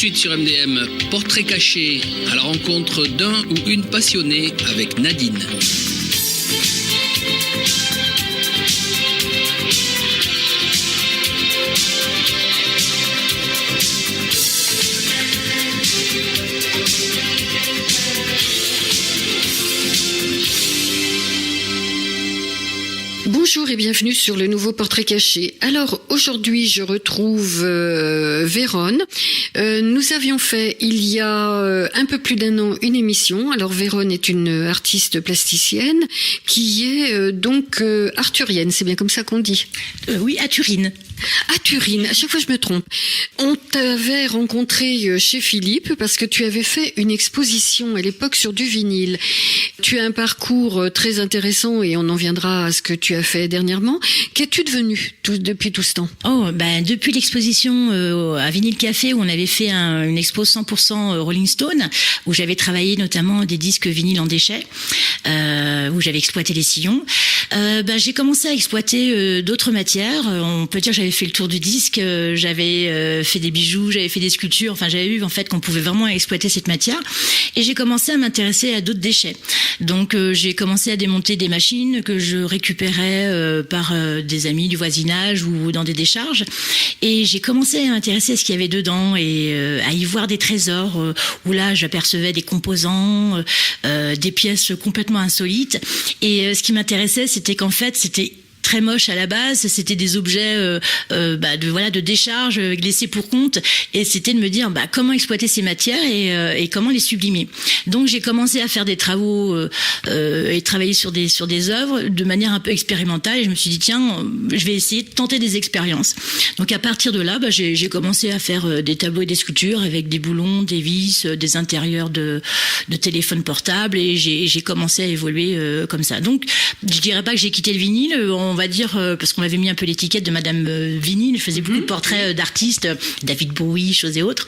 suite sur MDM, portrait caché à la rencontre d'un ou une passionnée avec Nadine. Bonjour et bienvenue sur le nouveau portrait caché. Alors aujourd'hui je retrouve Véronne. Nous avions fait il y a un peu plus d'1 an une émission. Alors Véronne est une artiste plasticienne qui est donc arthurienne, c'est bien comme ça qu'on dit? Oui, athurine. Athurine, à chaque fois je me trompe. On t'avait rencontré chez Philippe parce que tu avais fait une exposition à l'époque sur du vinyle. Tu as un parcours très intéressant et on en viendra à ce que tu as fait dernièrement. Qu'es-tu devenu depuis tout ce temps? Depuis l'exposition à Vinyle Café où on avait fait une expo 100% Rolling Stone, où j'avais travaillé notamment des disques vinyles en déchets, où j'avais exploité les sillons. J'ai commencé à exploiter d'autres matières. On peut dire que j'avais fait le tour du disque, j'avais fait des bijoux, j'avais fait des sculptures, enfin j'avais vu en fait qu'on pouvait vraiment exploiter cette matière et j'ai commencé à m'intéresser à d'autres déchets. Donc j'ai commencé à démonter des machines que je récupérais par des amis du voisinage ou dans des décharges et j'ai commencé à m'intéresser à ce qu'il y avait dedans et à y voir des trésors où là j'apercevais des composants, des pièces complètement insolites et ce qui m'intéressait c'était qu'en fait c'était très moche à la base, c'était des objets de décharge laissés pour compte et c'était de me dire comment exploiter ces matières et comment les sublimer. Donc j'ai commencé à faire des travaux et travailler sur des œuvres de manière un peu expérimentale et je me suis dit tiens, je vais essayer de tenter des expériences. Donc à partir de là, j'ai commencé à faire des tableaux et des sculptures avec des boulons, des vis, des intérieurs de téléphones portables et j'ai commencé à évoluer comme ça. Donc je dirais pas que j'ai quitté le vinyle, on va dire, parce qu'on avait mis un peu l'étiquette de Madame Vinyle, je faisais beaucoup de portraits d'artistes, David Bowie, choses et autres.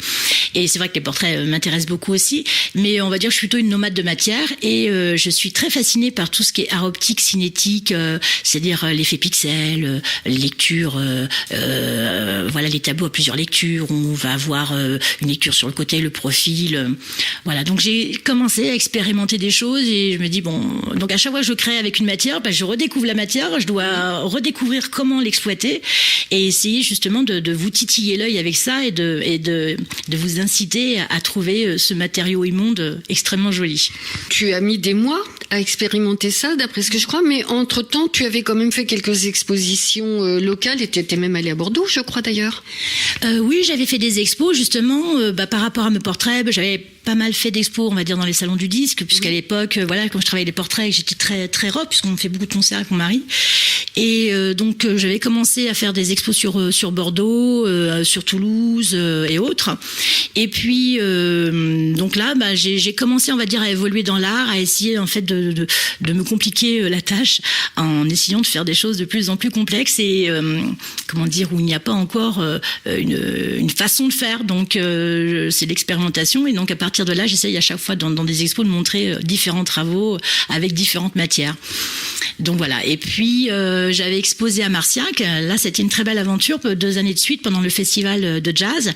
Et c'est vrai que les portraits m'intéressent beaucoup aussi, mais on va dire que je suis plutôt une nomade de matière et je suis très fascinée par tout ce qui est art optique, cinétique, c'est-à-dire l'effet pixel, lecture, les tableaux à plusieurs lectures, on va avoir une lecture sur le côté, le profil, voilà. Donc j'ai commencé à expérimenter des choses et je me dis donc à chaque fois que je crée avec une matière, je redécouvre la matière, je dois redécouvrir comment l'exploiter et essayer justement de vous titiller l'œil avec ça et de vous inciter à trouver ce matériau immonde extrêmement joli. Tu as mis des mois à expérimenter ça, d'après ce que je crois, mais entre-temps, tu avais quand même fait quelques expositions locales et tu étais même allé à Bordeaux, je crois d'ailleurs. Oui, j'avais fait des expos justement par rapport à mes portraits. J'avais pas mal fait d'expos, on va dire, dans les salons du disque, puisqu'à l'époque, quand je travaillais les portraits, j'étais très très rock, puisqu'on fait beaucoup de concerts avec mon mari. Et donc j'avais commencé à faire des expos sur Bordeaux, sur Toulouse et autres. Et puis donc là, j'ai commencé, on va dire, à évoluer dans l'art, à essayer en fait de me compliquer la tâche en essayant de faire des choses de plus en plus complexes et où il n'y a pas encore une façon de faire. Donc c'est l'expérimentation et donc à partir de là, j'essaye à chaque fois dans des expos de montrer différents travaux avec différentes matières. Donc voilà. Et puis j'avais exposé à Marciac. Là, c'était une très belle aventure, 2 années de suite pendant le festival de jazz.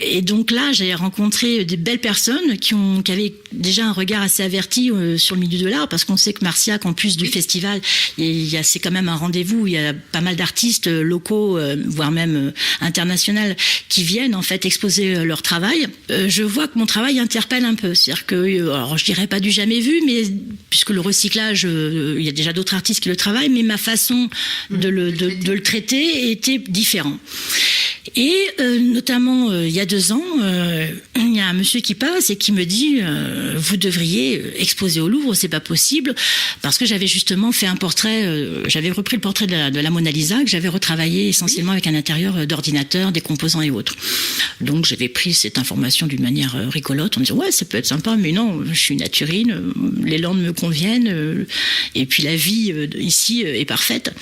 Et donc là, j'ai rencontré des belles personnes qui avaient déjà un regard assez averti sur le milieu de l'art, parce qu'on sait que Marciac, en plus du festival, c'est quand même un rendez-vous. Il y a pas mal d'artistes locaux, voire même internationaux, qui viennent en fait exposer leur travail. Je vois que mon travail interpelle un peu, c'est-à-dire que, alors je dirais pas du jamais vu, mais puisque le recyclage, il y a déjà d'autres artistes qui le travaillent, mais ma façon de le traiter était différente. Et notamment il y a 2 ans, il y a un monsieur qui passe et qui me dit vous devriez exposer au Louvre, c'est pas possible, parce que j'avais justement fait un portrait, j'avais repris le portrait de la Mona Lisa que j'avais retravaillé essentiellement avec un intérieur d'ordinateur, des composants et autres. Donc j'avais pris cette information d'une manière rigolote en disant ouais, ça peut être sympa, mais non, je suis naturine, les Landes me conviennent et puis la vie ici est parfaite.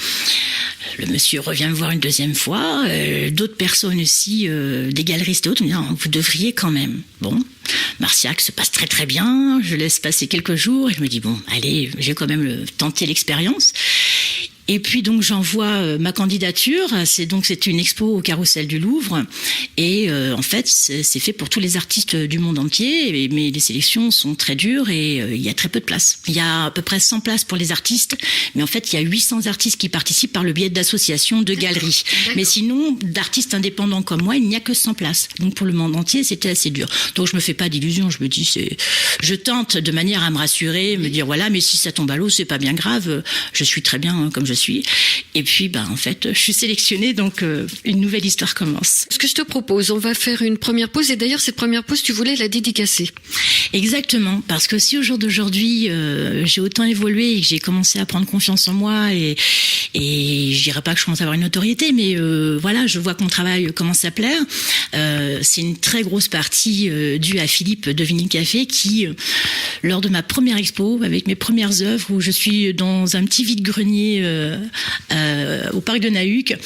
Le monsieur revient me voir une 2e fois, d'autres personnes aussi, des galeristes et autres, me disent vous devriez quand même. Bon, Marciac se passe très très bien, je laisse passer quelques jours et je me dis bon, allez, j'ai quand même tenté l'expérience. Et puis donc j'envoie ma candidature. C'est une expo au Carrousel du Louvre. Et en fait, c'est fait pour tous les artistes du monde entier. Mais les sélections sont très dures et il y a très peu de places. Il y a à peu près 100 places pour les artistes. Mais en fait, il y a 800 artistes qui participent par le biais d'associations, de galeries. Mais sinon, d'artistes indépendants comme moi, il n'y a que 100 places. Donc pour le monde entier, c'était assez dur. Donc je me fais pas d'illusions. Je me dis, je tente de manière à me rassurer, me dire voilà, mais si ça tombe à l'eau, c'est pas bien grave. Je suis très bien comme je suis. Et puis, en fait, je suis sélectionnée, donc une nouvelle histoire commence. Ce que je te propose, on va faire une première pause. Et d'ailleurs, cette première pause, tu voulais la dédicacer. Exactement, parce que si au jour d'aujourd'hui, j'ai autant évolué et que j'ai commencé à prendre confiance en moi et je dirais pas que je commence à avoir une notoriété, mais voilà, je vois que mon travail commence à plaire. C'est une très grosse partie due à Philippe de Vinyl Café qui, lors de ma première expo, avec mes premières œuvres, où je suis dans un petit vide-grenier au parc de Nahuc,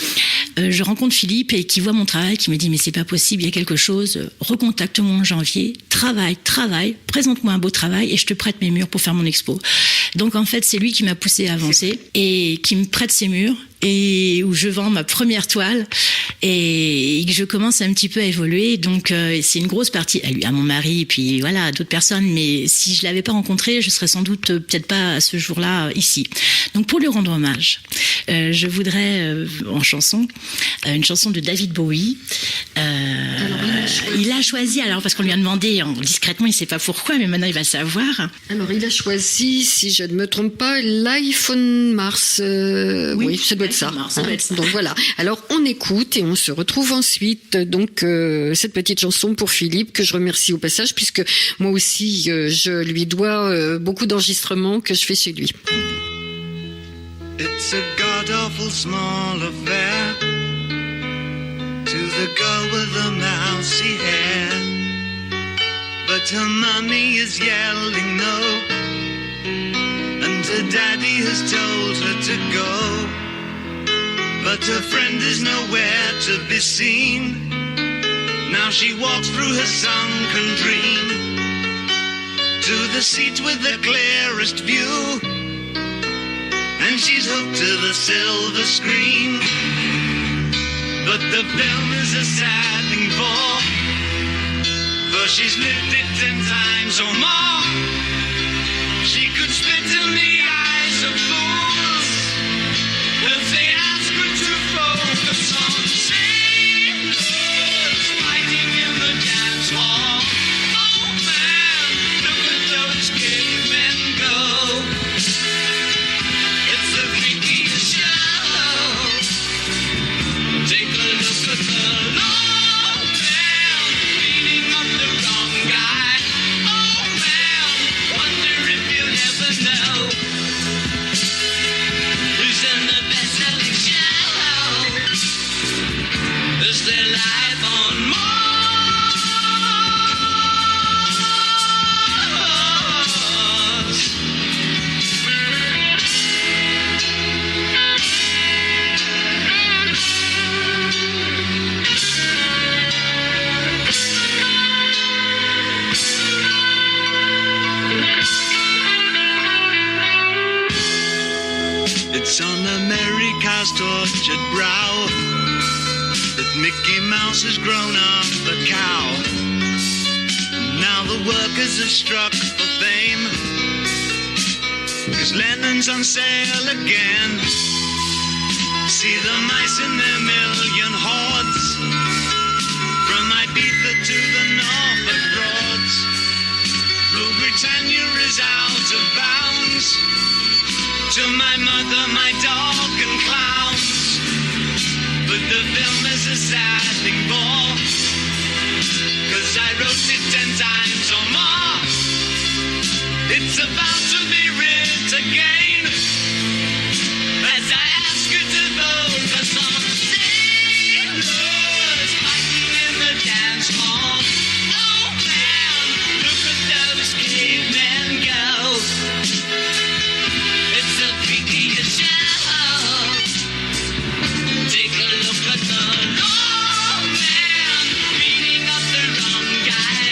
je rencontre Philippe et qui voit mon travail, qui me dit mais c'est pas possible, il y a quelque chose, recontacte-moi en janvier, travaille, présente-moi un beau travail et je te prête mes murs pour faire mon expo. Donc en fait c'est lui qui m'a poussé à avancer et qui me prête ses murs et où je vends ma première toile et que je commence un petit peu à évoluer. Donc c'est une grosse partie à mon mari et puis voilà, à d'autres personnes, mais si je l'avais pas rencontré, je serais sans doute peut-être pas à ce jour-là ici. Donc pour lui rendre hommage, je voudrais en chanson, une chanson de David Bowie. Il a choisi, alors parce qu'on lui a demandé discrètement, il sait pas pourquoi, mais maintenant il va savoir. Alors il a choisi, si je ne me trompe pas, l'iPhone Mars. Oui, ça doit être ça. Donc voilà. Alors on écoute et on se retrouve ensuite. Donc cette petite chanson pour Philippe que je remercie au passage puisque moi aussi je lui dois beaucoup d'enregistrements que je fais chez lui. It's a god-awful small affair to the girl with the mousy hair, but her mummy is yelling no, and her daddy has told her to go, but her friend is nowhere to be seen. Now she walks through her sunken dream to the seat with the clearest view, and she's hooked to the silver screen. But the film is a sad thing for she's lived it 10 times or more. She could spit in the eyes of fools if they ask her to focus on sailors fighting in the dance hall. Oh man, look at those cavemen go. It's the freakiest show. Take a look at the long man beating up the wrong guy. Oh man, wonder if you'll ever know who's in the best-selling show. Is their life on Mars? It's on America's tortured brow that Mickey Mouse has grown up a cow. Now the workers have struck for fame, 'cause Lennon's on sale again. See the mice in their million hordes, from Ibiza to the Norfolk Broads. Rule Britannia is out of bounds, to my mother, my dog and clowns. But the film is a sad thing for, 'cause I wrote it 10 times or more. It's about to be writ again, as I ask you to focus on sailors fighting in the dance hall. Oh man, look at those cavemen go. It's the freakiest show. Take a look at the long man beating up the wrong guy.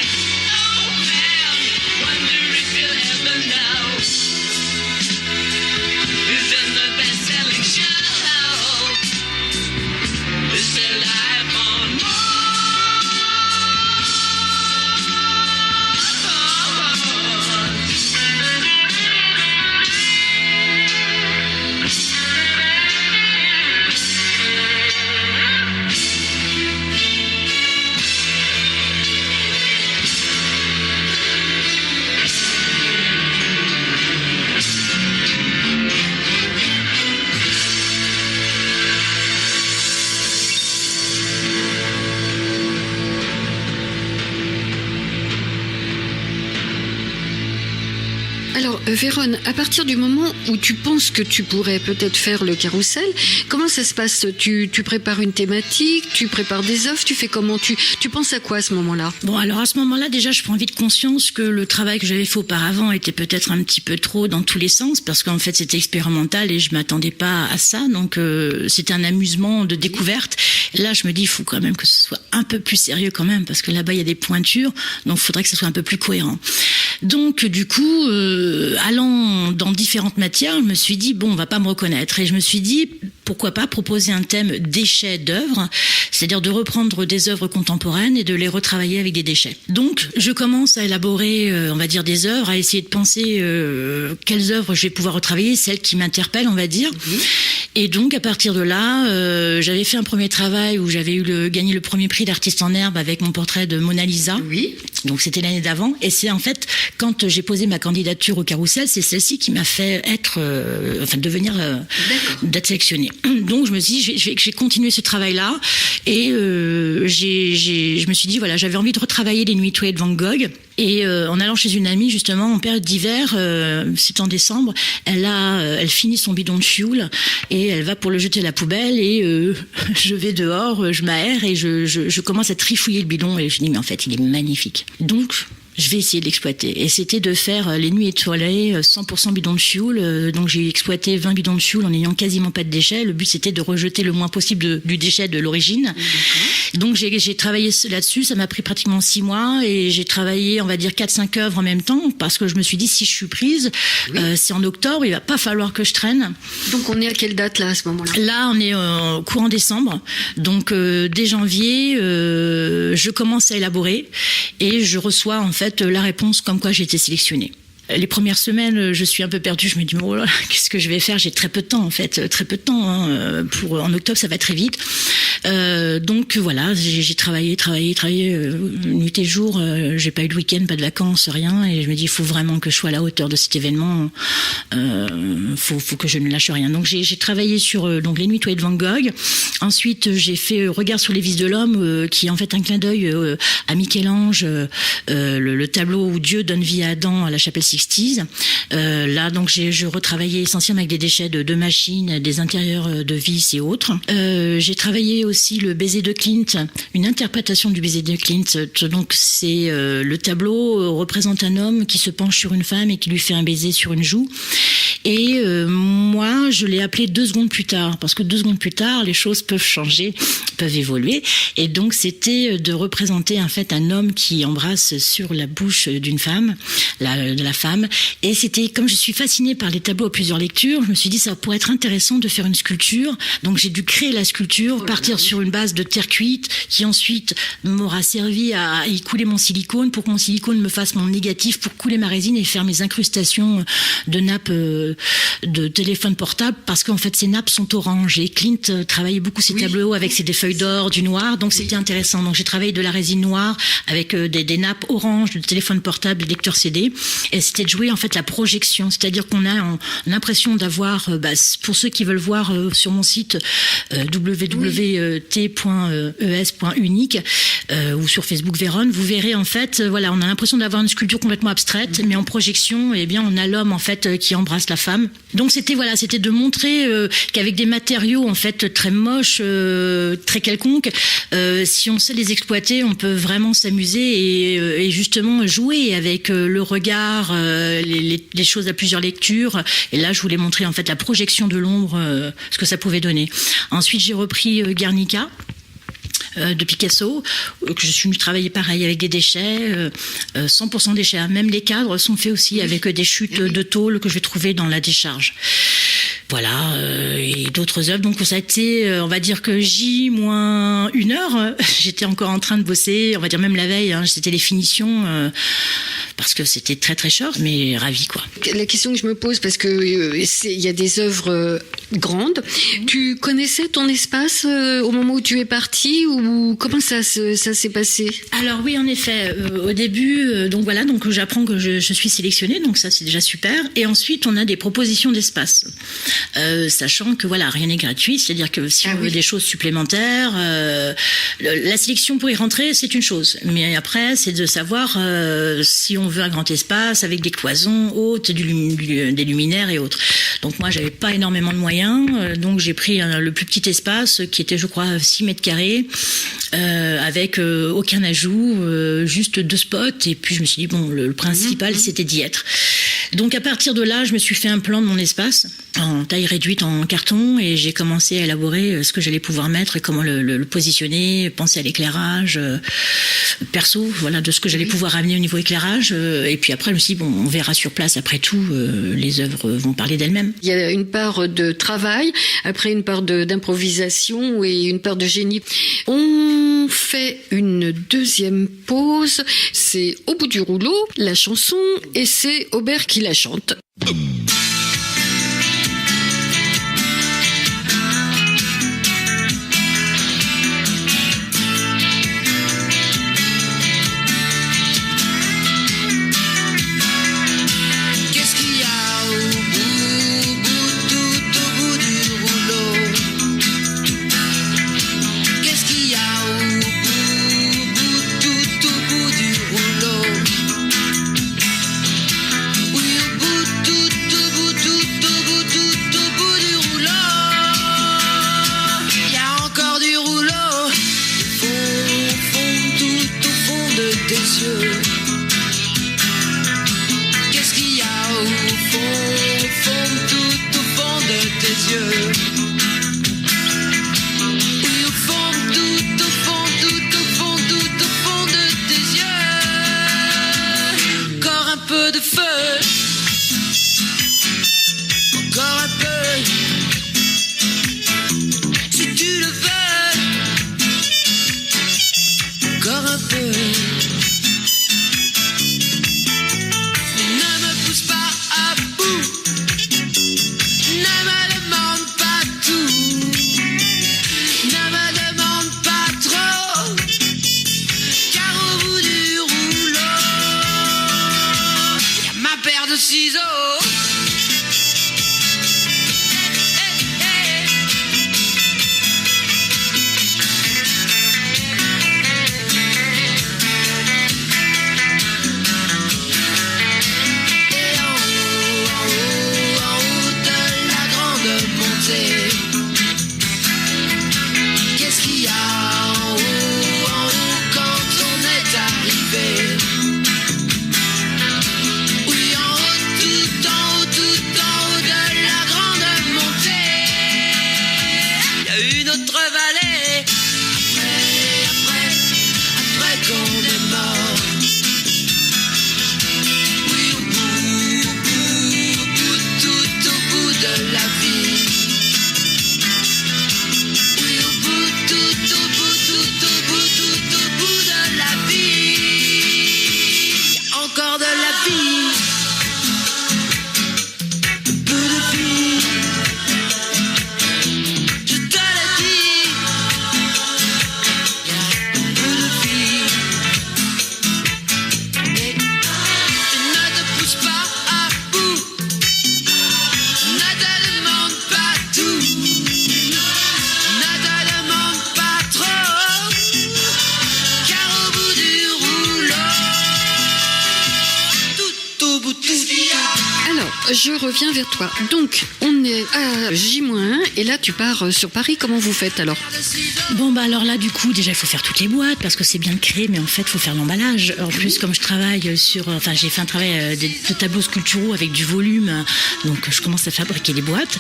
Oh man, wonder if you'll ever know Vérone, à partir du moment où tu penses que tu pourrais peut-être faire le carrousel, comment ça se passe ? Tu prépares une thématique, tu prépares des œuvres, tu fais comment ? Tu penses à quoi à ce moment-là ? Bon, alors à ce moment-là, déjà, je prends vite conscience que le travail que j'avais fait auparavant était peut-être un petit peu trop dans tous les sens, parce qu'en fait, c'était expérimental et je m'attendais pas à ça. Donc, c'était un amusement de découverte. Là, je me dis, il faut quand même que ce soit un peu plus sérieux quand même, parce que là-bas, il y a des pointures, donc il faudrait que ce soit un peu plus cohérent. Donc, du coup, allant dans différentes matières, je me suis dit, bon, on va pas me reconnaître. Et je me suis dit, pourquoi pas proposer un thème déchets d'œuvres, c'est-à-dire de reprendre des œuvres contemporaines et de les retravailler avec des déchets. Donc, je commence à élaborer, on va dire, des œuvres, à essayer de penser quelles œuvres je vais pouvoir retravailler, celles qui m'interpellent, on va dire. Et donc, à partir de là, j'avais fait un premier travail où j'avais gagné le premier prix d'artiste en herbe avec mon portrait de Mona Lisa. Oui. Donc, c'était l'année d'avant. Et c'est en fait, quand j'ai posé ma candidature au Carrousel, c'est celle-ci qui m'a fait d'être sélectionnée. Donc, je me suis dit, j'ai continué ce travail-là. Et je me suis dit, voilà, j'avais envie de retravailler les Nuits étoilées de Van Gogh. Et en allant chez une amie, justement, en période d'hiver, c'est en décembre, elle finit son bidon de fioul et elle va pour le jeter à la poubelle. Et je vais dehors, je m'aère et je commence à trifouiller le bidon. Et je dis, mais en fait, il est magnifique. Donc, je vais essayer de l'exploiter. Et c'était de faire les Nuits étoilées 100% bidon de fioul. Donc j'ai exploité 20 bidons de fioul en n'ayant quasiment pas de déchets. Le but c'était de rejeter le moins possible du déchet de l'origine. Donc j'ai travaillé là-dessus. Ça m'a pris pratiquement 6 mois et j'ai travaillé, on va dire, 4-5 œuvres en même temps parce que je me suis dit, si je suis prise, c'est en octobre, il va pas falloir que je traîne. Donc on est à quelle date là à ce moment-là ? Là, on est courant décembre. Donc dès janvier, je commence à élaborer et je reçois en fait la réponse comme quoi j'ai été sélectionnée. Les premières semaines, je suis un peu perdue. Je me dis, oh là, qu'est-ce que je vais faire ? J'ai très peu de temps, en fait. Très peu de temps. En octobre, ça va très vite. Donc, voilà, j'ai travaillé nuit et jour. J'ai pas eu de week-end, pas de vacances, rien. Et je me dis, il faut vraiment que je sois à la hauteur de cet événement. Faut que je ne lâche rien. Donc, j'ai travaillé sur donc les Nuits étoilées de Van Gogh. Ensuite, j'ai fait Regard sur les vices de l'homme, qui est en fait un clin d'œil à Michel-Ange, le tableau où Dieu donne vie à Adam à la chapelle Sixtine. Là, donc, je retravaillais essentiellement avec des déchets de machines, des intérieurs de vis et autres. J'ai travaillé aussi le baiser de Klimt, une interprétation du baiser de Klimt. Donc, c'est le tableau représente un homme qui se penche sur une femme et qui lui fait un baiser sur une joue. Et moi, je l'ai appelé 2 secondes plus tard, parce que 2 secondes plus tard, les choses peuvent changer, peuvent évoluer. Et donc, c'était de représenter en fait un homme qui embrasse sur la bouche d'une femme, de la femme. Et c'était, comme je suis fascinée par les tableaux à plusieurs lectures, je me suis dit ça pourrait être intéressant de faire une sculpture. Donc j'ai dû créer la sculpture, partir sur une base de terre cuite, qui ensuite m'aura servi à y couler mon silicone pour que mon silicone me fasse mon négatif pour couler ma résine et faire mes incrustations de nappes de téléphone portable, parce qu'en fait ces nappes sont oranges. Et Klimt travaillait beaucoup ses tableaux avec des feuilles d'or, du noir, donc c'était intéressant. Donc j'ai travaillé de la résine noire avec des nappes oranges de téléphone portable, de lecteur CD. Et c'était de jouer en fait la projection, c'est-à-dire qu'on a l'impression d'avoir, pour ceux qui veulent voir sur mon site www.t.es.unique ou sur Facebook Vérone, vous verrez en fait, voilà, on a l'impression d'avoir une sculpture complètement abstraite, mais en projection, eh bien, on a l'homme en fait qui embrasse la femme. Donc c'était de montrer qu'avec des matériaux en fait très moches, très quelconques, si on sait les exploiter, on peut vraiment s'amuser et justement jouer avec le regard, les choses à plusieurs lectures. Et là, je voulais montrer en fait la projection de l'ombre, ce que ça pouvait donner. Ensuite, j'ai repris Guernica de Picasso, que je suis venue travailler pareil avec des déchets, 100% déchets. Même les cadres sont faits aussi avec des chutes de tôle que je vais trouver dans la décharge. Voilà, et d'autres œuvres. Donc ça a été, on va dire que J-1 heure, j'étais encore en train de bosser, on va dire même la veille, c'était les finitions, parce que c'était très très short, mais ravie quoi. La question que je me pose, parce que il y a des œuvres grande. Tu connaissais ton espace au moment où tu es partie, ou comment ça s'est passé? Alors oui, en effet, au début, donc j'apprends que je suis sélectionnée, donc ça c'est déjà super. Et ensuite, on a des propositions d'espace, sachant que voilà, rien n'est gratuit, c'est-à-dire que si on veut des choses supplémentaires, la sélection pour y rentrer, c'est une chose, mais après, c'est de savoir si on veut un grand espace avec des cloisons hautes, des luminaires et autres. Donc moi, j'avais pas énormément de moyens, donc j'ai pris le plus petit espace qui était, je crois, 6 mètres carrés, avec aucun ajout, juste 2 spots. Et puis je me suis dit bon, le principal c'était d'y être. Donc à partir de là, je me suis fait un plan de mon espace en taille réduite en carton, et j'ai commencé à élaborer ce que j'allais pouvoir mettre et comment le positionner, penser à l'éclairage perso, voilà, de ce que j'allais pouvoir amener au niveau éclairage. Et puis après, je me suis dit bon, on verra sur place. Après tout, les œuvres vont parler d'elles-mêmes. Il y a une part de travail, après une part d'improvisation et une part de génie. On fait une deuxième pause. C'est Au bout du rouleau, la chanson, et c'est Aubert qui la chante. Qu'est-ce qu'il y a au fond, tout au fond de tes yeux? Oui, au fond, tout au fond, tout au fond, tout au fond de tes yeux. Encore un peu de feu, encore un peu, si tu le veux, encore un peu. Je reviens vers toi. Donc, on est à J-1 et là, tu pars sur Paris. Comment vous faites alors? Bon, alors là, du coup, déjà, il faut faire toutes les boîtes parce que c'est bien de créer, mais en fait, il faut faire l'emballage. En plus, comme je travaille j'ai fait un travail de tableaux sculpturaux avec du volume, donc je commence à fabriquer les boîtes.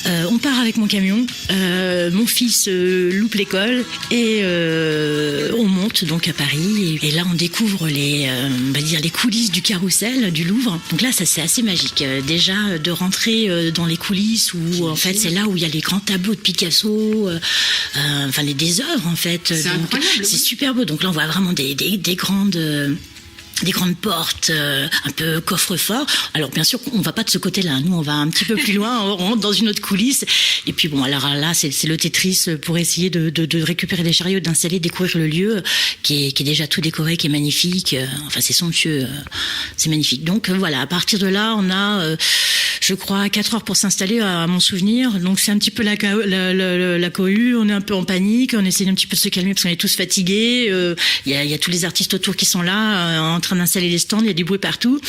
On part avec mon camion. Mon fils loupe l'école et on monte donc à Paris. Et là, on découvre les coulisses du Carrousel du Louvre. Donc là, ça c'est assez magique. Déjà de rentrer dans les coulisses où en fait c'est là où il y a les grands tableaux de Picasso, des œuvres en fait. C'est incroyable. C'est super beau. Donc là, on voit vraiment des grandes des grandes portes, un peu coffre-fort. Alors bien sûr, on va pas de ce côté-là. Nous, on va un petit peu plus loin, on rentre dans une autre coulisse. Et puis bon, alors là, c'est le Tetris pour essayer de récupérer des chariots, d'installer, découvrir le lieu qui est déjà tout décoré, qui est magnifique. Enfin, c'est somptueux, c'est magnifique. Donc voilà, à partir de là, on a, je crois, 4 heures pour s'installer à mon souvenir. Donc c'est un petit peu la cohue. On est un peu en panique, on essaie un petit peu de se calmer parce qu'on est tous fatigués. Il y a tous les artistes autour qui sont là, en train d'installer les stands, il y a du bruit partout.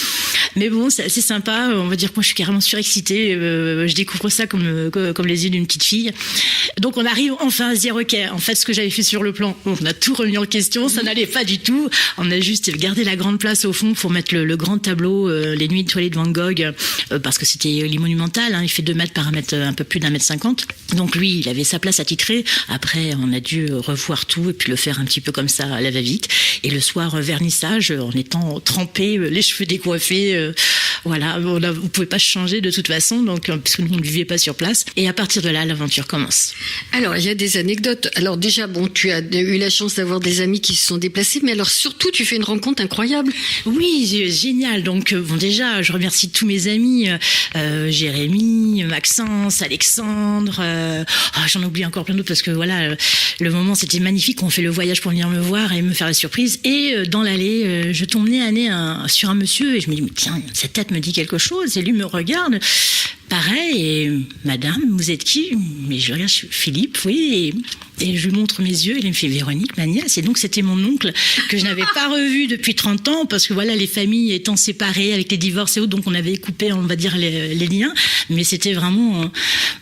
Mais bon, c'est assez sympa. On va dire que moi, je suis carrément surexcitée. Je découvre ça comme les yeux d'une petite fille. Donc, on arrive enfin à se dire, OK, en fait, ce que j'avais fait sur le plan, on a tout remis en question. Ça n'allait pas du tout. On a juste gardé la grande place au fond pour mettre le grand tableau, Les Nuits étoilées de Van Gogh, parce que c'était les monumental. Il fait 2 mètres par un peu plus d'1,50 m. Donc, lui, il avait sa place attitrée. Après, on a dû revoir tout et puis le faire un petit peu comme ça à la va-vite. Et le soir, vernissage, en étant trempé, les cheveux décoiffés, voilà, vous pouvez pas changer de toute façon, donc puisque nous ne vivions pas sur place. Et à partir de là, l'aventure commence. Alors, il y a des anecdotes. Alors déjà, bon, tu as eu la chance d'avoir des amis qui se sont déplacés, mais alors surtout, tu fais une rencontre incroyable. Oui, génial. Donc bon, déjà, je remercie tous mes amis, Jérémy, Maxence, Alexandre. J'en oublie encore plein d'autres parce que voilà, le moment c'était magnifique. On fait le voyage pour venir me voir et me faire la surprise. Et dans l'allée, je tombe nez à nez sur un monsieur et je me dis, mais tiens, cette tête me dit quelque chose. Et lui me regarde. Pareil, et madame, vous êtes qui? Mais je regarde, je suis Philippe, oui, et je lui montre mes yeux, et il me fait Véronique, ma nièce. Et donc, c'était mon oncle que je n'avais pas revu depuis 30 ans, parce que voilà, les familles étant séparées avec les divorces et autres, donc on avait coupé, on va dire, les liens. Mais c'était vraiment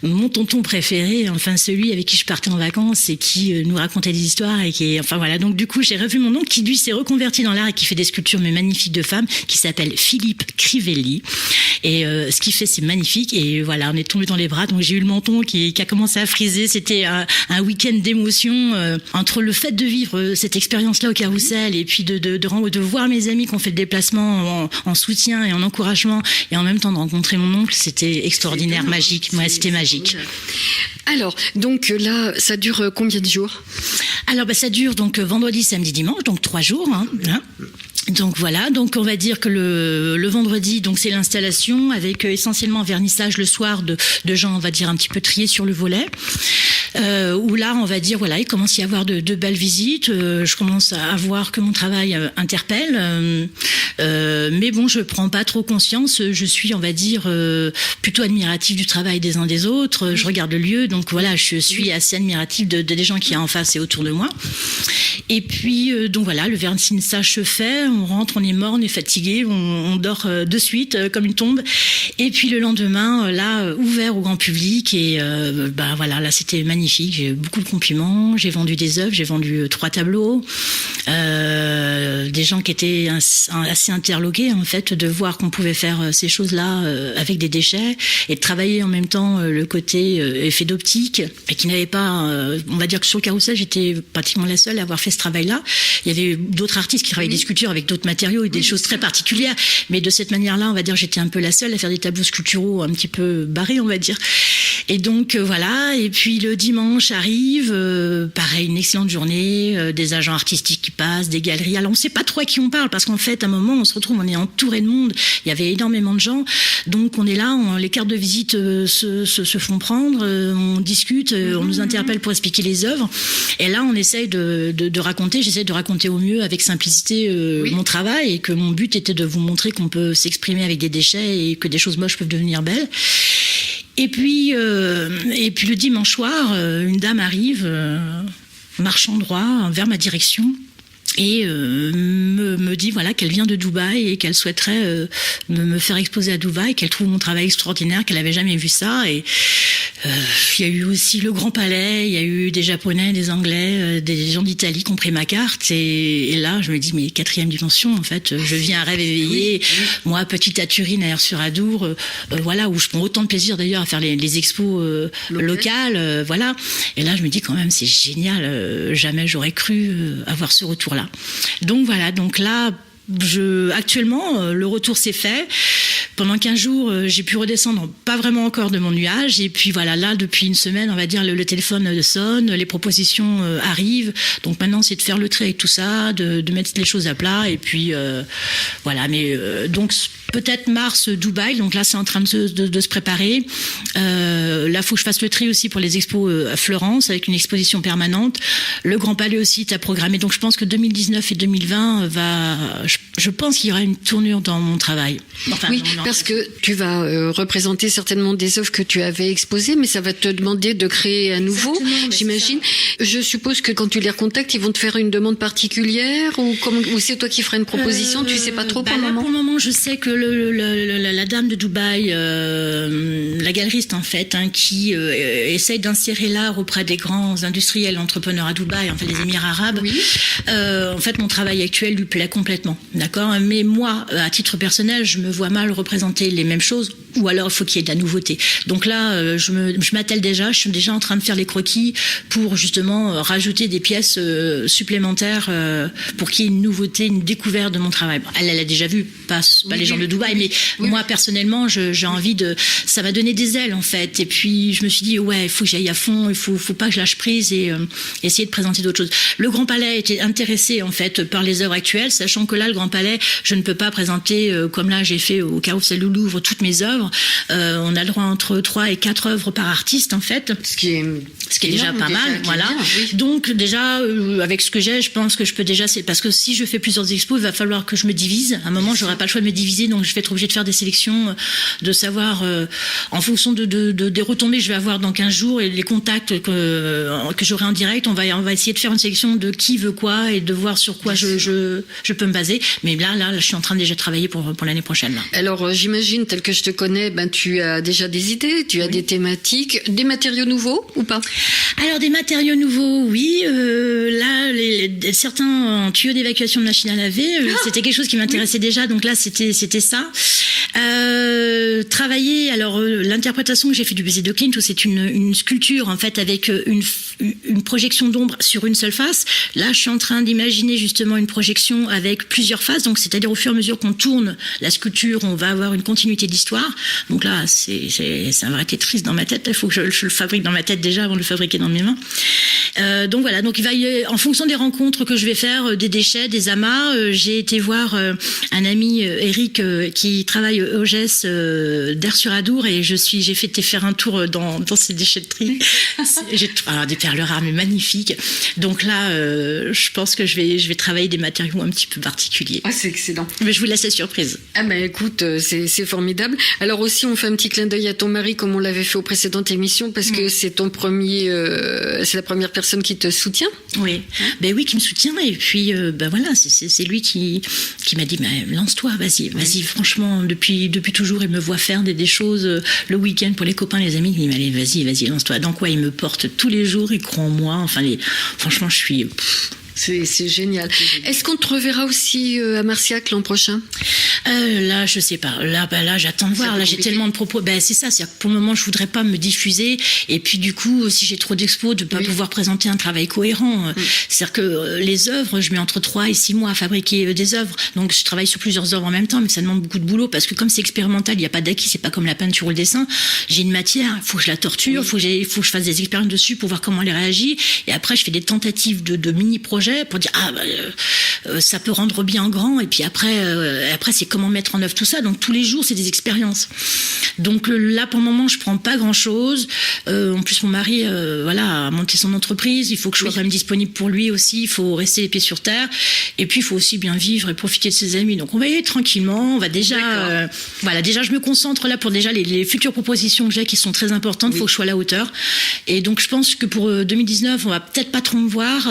mon tonton préféré, enfin, celui avec qui je partais en vacances et qui nous racontait des histoires et qui, enfin voilà. Donc, du coup, j'ai revu mon oncle qui, lui, s'est reconverti dans l'art et qui fait des sculptures, mais magnifiques de femmes, qui s'appelle Philippe Crivelli. Et ce qu'il fait, c'est magnifique. Et voilà, on est tombé dans les bras. Donc j'ai eu le menton qui a commencé à friser. C'était un week-end d'émotion entre le fait de vivre cette expérience-là au Carrousel et puis de voir mes amis qui ont fait le déplacement en soutien et en encouragement et en même temps de rencontrer mon oncle. C'était extraordinaire, magique. Ouais, c'était magique. Alors, donc là, ça dure combien de jours? Alors, ça dure donc vendredi, samedi, dimanche, donc 3 jours. Hein. Donc voilà, donc on va dire que le vendredi, donc c'est l'installation avec essentiellement un vernissage le soir de gens, on va dire un petit peu triés sur le volet. Où là, on va dire, voilà, il commence à y avoir de belles visites. Je commence à voir que mon travail interpelle. Mais bon, je prends pas trop conscience. Je suis, on va dire, plutôt admirative du travail des uns des autres. Je regarde le lieu, donc voilà, je suis assez admirative des gens qui y a en face et autour de moi. Et puis, donc voilà, le vernissage se fait. On rentre, on est mort, on est fatigué, on dort de suite comme une tombe. Et puis le lendemain, là, ouvert au grand public. Et voilà, là, c'était magnifique. J'ai eu beaucoup de compliments. J'ai vendu des œuvres, j'ai vendu 3 tableaux. Des gens qui étaient assez interloqués, en fait, de voir qu'on pouvait faire ces choses-là avec des déchets et de travailler en même temps le côté effet d'optique et qui n'avait pas... on va dire que sur le Carrousel, j'étais pratiquement la seule à avoir fait ce travail-là. Il y avait d'autres artistes qui travaillaient des sculptures avec d'autres matériaux et des choses très particulières. Mais de cette manière-là, on va dire, j'étais un peu la seule à faire des tableaux sculpturaux un petit peu barrés, on va dire. Et donc, voilà. Et puis, le dimanche arrive, pareil, une excellente journée, des agents artistiques qui passent, des galeries. Alors, on ne sait pas trop à qui on parle parce qu'en fait, à un moment, on se retrouve, on est entouré de monde. Il y avait énormément de gens. Donc, on est là, les cartes de visite se font prendre, on discute, on nous interpelle pour expliquer les œuvres. Et là, on essaye de raconter, j'essaie de raconter au mieux avec simplicité mon travail et que mon but était de vous montrer qu'on peut s'exprimer avec des déchets et que des choses moches peuvent devenir belles. Et puis le dimanche soir, une dame arrive, marchant droit vers ma direction. Et me dit voilà qu'elle vient de Dubaï et qu'elle souhaiterait me faire exposer à Dubaï, qu'elle trouve mon travail extraordinaire, qu'elle n'avait jamais vu ça. Et il y a eu aussi le Grand Palais, il y a eu des Japonais, des Anglais, des gens d'Italie qui ont pris ma carte. Et là, je me dis mais 4e dimension, en fait, je vis un rêve éveillé. Moi, petite à Turin, à Aire-sur-Adour, voilà, où je prends autant de plaisir d'ailleurs à faire les expos locales, voilà. Et là, je me dis quand même c'est génial, jamais j'aurais cru avoir ce retour-là. Donc voilà, donc là, Actuellement, le retour s'est fait. Pendant 15 jours, j'ai pu redescendre pas vraiment encore de mon nuage. Et puis voilà, là, depuis une semaine, on va dire, le téléphone sonne, les propositions arrivent. Donc maintenant, c'est de faire le trait avec tout ça, de mettre les choses à plat. Et puis voilà, mais donc peut-être mars, Dubaï. Donc là, c'est en train de se préparer. Là, faut que je fasse le tri aussi pour les expos à Florence, avec une exposition permanente. Le Grand Palais aussi est à programmer. Donc je pense que 2019 et 2020 je pense qu'il y aura une tournure dans mon travail. Enfin, oui, parce que tu vas représenter certainement des œuvres que tu avais exposées, mais ça va te demander de créer à nouveau, j'imagine. Je suppose que quand tu les recontactes, ils vont te faire une demande particulière ou c'est toi qui feras une proposition, tu sais pas trop pour le moment. Pour le moment, je sais que la dame de Dubaï, la galeriste en fait, qui essaye d'insérer l'art auprès des grands industriels entrepreneurs à Dubaï, en fait des Émirats arabes. Oui. En fait, mon travail actuel lui plaît complètement, d'accord. Mais moi, à titre personnel, je me vois mal représenter les mêmes choses, ou alors il faut qu'il y ait de la nouveauté. Donc là, je m'attelle déjà, je suis déjà en train de faire les croquis pour justement rajouter des pièces supplémentaires pour qu'il y ait une nouveauté, une découverte de mon travail. Elle a déjà vu, pas les gens de Dubaï, mais moi personnellement, j'ai envie ça m'a donné des ailes en fait. Et puis je me suis dit ouais, il faut que j'aille à fond, il faut pas que je lâche prise et essayer de présenter d'autres choses. Le Grand Palais était intéressé en fait par les œuvres actuelles, sachant que là, le Grand Palais, je ne peux pas présenter comme là j'ai fait au Carrousel du Louvre toutes mes œuvres. On a le droit entre 3 et 4 œuvres par artiste en fait, ce qui est déjà pas mal, voilà. Bien, oui. Donc déjà avec ce que j'ai, je pense que je peux déjà, c'est parce que si je fais plusieurs expos, il va falloir que je me divise. À un moment, j'aurai pas le choix de me diviser, donc je vais être obligée de faire des sélections, de savoir en fonction des retombées que je vais avoir dans 15 jours et les contacts que j'aurai en direct, on va essayer de faire une sélection de qui veut quoi et de voir sur quoi je peux me baser. Mais là, je suis en train de déjà travailler pour l'année prochaine. Là. Alors, j'imagine, tel que je te connais, tu as déjà des idées, tu as des thématiques, des matériaux nouveaux ou pas? Alors, des matériaux nouveaux, oui. Là, certains tuyaux d'évacuation de machine à laver, c'était quelque chose qui m'intéressait déjà. Donc là, c'était ça. Travailler, alors l'interprétation que j'ai fait du baiser de Clint, où c'est une sculpture en fait avec une projection d'ombre sur une seule face. Là, je suis en train d'imaginer justement une projection avec plusieurs faces. Donc, c'est-à-dire au fur et à mesure qu'on tourne la sculpture, on va avoir une continuité d'histoire. Donc là, c'est un vrai Tetris dans ma tête. Il faut que je le fabrique dans ma tête déjà avant de le fabriquer dans mes mains. Donc voilà. Donc il va en fonction des rencontres que je vais faire, des déchets, des amas. J'ai été voir un ami Eric qui travaille au GES d'Air-sur-Adour et j'ai fait faire un tour dans ces déchetteries. J'ai des perles rares mais magnifiques. Donc là, je pense que je vais travailler des matériaux un petit peu particuliers. Ah, c'est excellent. Mais je vous laisse la surprise. Ah ben écoute, c'est formidable. Alors aussi, on fait un petit clin d'œil à ton mari comme on l'avait fait aux précédentes émissions parce que c'est ton premier, c'est la première personne qui te soutient. Oui, oui, qui me soutient et puis voilà, c'est lui qui m'a dit lance-toi, vas-y, franchement depuis toujours il me voit faire des choses le week-end pour les copains, les amis, il m'a dit vas-y, lance-toi. Dans quoi il me porte tous les jours, il croit en moi. Enfin franchement, je suis. C'est génial. Est-ce qu'on te reverra aussi à Marciac l'an prochain? Là, je sais pas. Là, j'attends de voir. Là, j'ai tellement de propos. C'est ça. C'est-à-dire que pour le moment, je voudrais pas me diffuser. Et puis, du coup, si j'ai trop d'expos, de pas pouvoir présenter un travail cohérent. C'est-à-dire que les œuvres, je mets entre 3 et 6 mois à fabriquer des œuvres. Donc, je travaille sur plusieurs œuvres en même temps, mais ça demande beaucoup de boulot parce que comme c'est expérimental, il n'y a pas d'acquis. C'est pas comme la peinture ou le dessin. J'ai une matière. Il faut que je la torture. Il faut que je fasse des expériences dessus pour voir comment elle réagit. Et après, je fais des tentatives de mini-projets pour dire ça peut rendre bien grand et puis après c'est comment mettre en œuvre tout ça. Donc tous les jours c'est des expériences. Donc là pour le moment je prends pas grand chose. En plus mon mari a monté son entreprise, il faut que je sois quand même disponible pour lui aussi, il faut rester les pieds sur terre et puis il faut aussi bien vivre et profiter de ses amis. Donc on va y aller tranquillement, on va déjà déjà je me concentre là pour déjà les futures propositions que j'ai qui sont très importantes, il faut que je sois à la hauteur. Et donc je pense que pour 2019 on va peut-être pas trop me voir.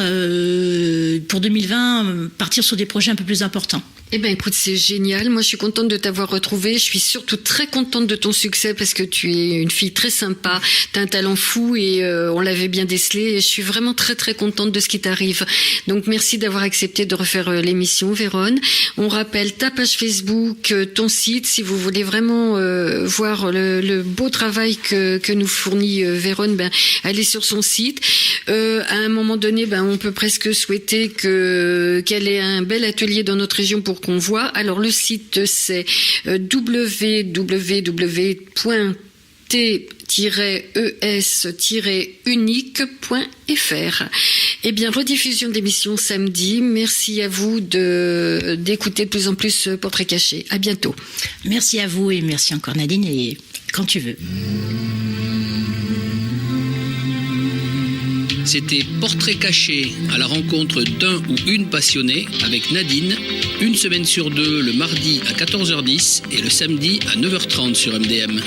Pour 2020, partir sur des projets un peu plus importants. Eh ben écoute, c'est génial. Moi, je suis contente de t'avoir retrouvée. Je suis surtout très contente de ton succès parce que tu es une fille très sympa. T'as un talent fou et on l'avait bien décelé. Et je suis vraiment très très contente de ce qui t'arrive. Donc merci d'avoir accepté de refaire l'émission, Vérone. On rappelle ta page Facebook, ton site, si vous voulez vraiment voir le beau travail que nous fournit Vérone. Allez sur son site. À un moment donné, on peut presque souhaiter qu'elle ait un bel atelier dans notre région pour qu'on voit. Alors le site c'est www.t-es-unique.fr. Eh bien, rediffusion d'émission samedi. Merci à vous d'écouter de plus en plus Portrait Caché. À bientôt. Merci à vous et merci encore Nadine, et quand tu veux. C'était Portrait Caché, à la rencontre d'un ou une passionnée avec Nadine, une semaine sur deux, le mardi à 14h10 et le samedi à 9h30 sur MDM.